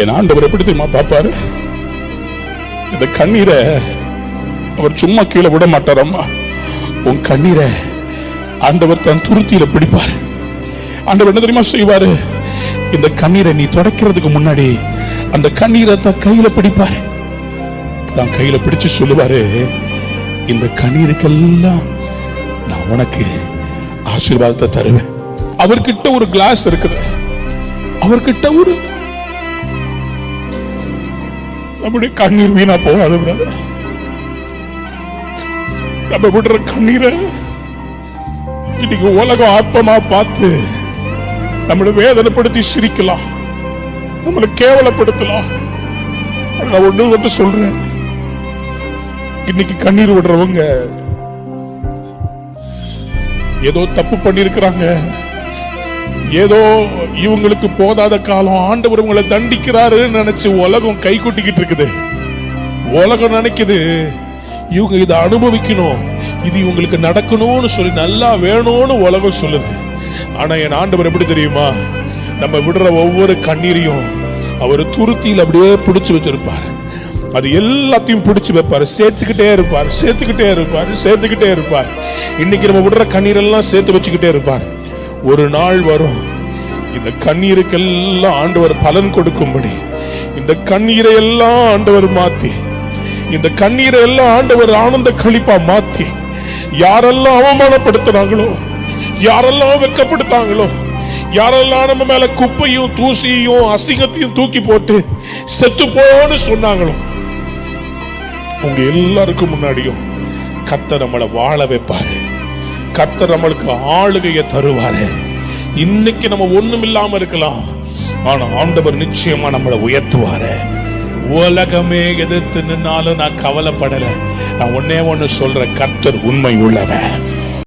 என் ஆண்டவர் எப்படி தெரியுமா பாப்பாரு? இந்த கண்ணீரை அவர் சும்மா கீழே விட மாட்டாரம்மா. உன் கண்ணீரை ஆண்டவர் தன் துருத்தியில பிடிப்பார். ஆண்டவர் என்ன தெரியுமா செய்வாரு? இந்த கண்ணீரை நீ தொடக்கிறதுக்கு முன்னாடி அந்த கண்ணீரை தான் கையில பிடிப்பாரு. தான் கையில பிடிச்சு சொல்லுவாரு, இந்த கண்ணீருக்கெல்லாம் நான் உனக்கு ஆசீர்வாதத்தை தருவேன். அவர்கிட்ட ஒரு கிளாஸ் இருக்குது, அவர்கிட்ட ஒரு நம்முடைய கண்ணீர் வீணா போகாது. நம்ம விடுற கண்ணீரை இன்னைக்கு உலகம் ஆத்மமா பார்த்து நம்மளை வேதனைப்படுத்தி சிரிக்கலாம், நம்மளை கேவலப்படுத்தலாம். நான் ஒண்ணு மட்டும் சொல்றேன், இன்னைக்கு கண்ணீர் விடுறவங்க ஏதோ தப்பு பண்ணிருக்கிறாங்க, ஏதோ இவங்களுக்கு போதாத காலம் ஆண்டவர் இவங்களை தண்டிக்கிறாருன்னு நினைச்சு உலகம் கை கொட்டிக்கிட்டு இருக்குது. உலகம் நினைக்குது இவங்க இதை அனுபவிக்கணும், இது இவங்களுக்கு நடக்கணும்னு சொல்லி நல்லா வேணும்னு உலகம் சொல்லுது. ஆனா என் ஆண்டவர் எப்படி தெரியுமா? நம்ம விடுற ஒவ்வொரு கண்ணீரையும் அவர் துருத்தியில் அப்படியே பிடிச்சு வச்சிருப்பாரு. அது எல்லாத்தையும் பிடிச்சு வைப்பாரு, சேர்த்துக்கிட்டே இருப்பார், சேர்த்துக்கிட்டே இருப்பார், சேர்த்துக்கிட்டே இருப்பார். இன்னைக்கு நம்ம விடுற கண்ணீரெல்லாம் சேர்த்து வச்சுக்கிட்டே இருப்பார். ஒரு நாள் வரும், இந்த கண்ணீருக்கெல்லாம் ஆண்டவர் பலன் கொடுக்கும்படி இந்த கண்ணீரை எல்லாம் ஆண்டவர் மாத்தி, இந்த கண்ணீரை எல்லாம் ஆண்டவர் ஆனந்த களிப்பா மாத்தி, யாரெல்லாம் அவமானப்படுத்தினாங்களோ, யாரெல்லாம் வெட்கப்படுத்தாங்களோ, யாரெல்லாம் நம்ம மேல குப்பையும் தூசியும் அசிங்கத்தையும் தூக்கி போட்டு செத்து போன்னு சொன்னாங்களோ, உங்க எல்லாருக்கும் முன்னாடியும் கர்த்தர் நம்மளை வாழ வைப்பாரு. கர்த்தர் நம்மளுக்கு ஆளுகையை தருவாரு. இன்னைக்கு நம்ம ஒண்ணும் இல்லாம இருக்கலாம், ஆனா ஆண்டவர் நிச்சயமா நம்மளை உயர்த்துவாரு. உலகமே எதிர்த்து நின்னாலும் நான் கவலைப்படல. நான் ஒன்னே ஒண்ணு சொல்றேன், கர்த்தர் உண்மை உள்ளவன்.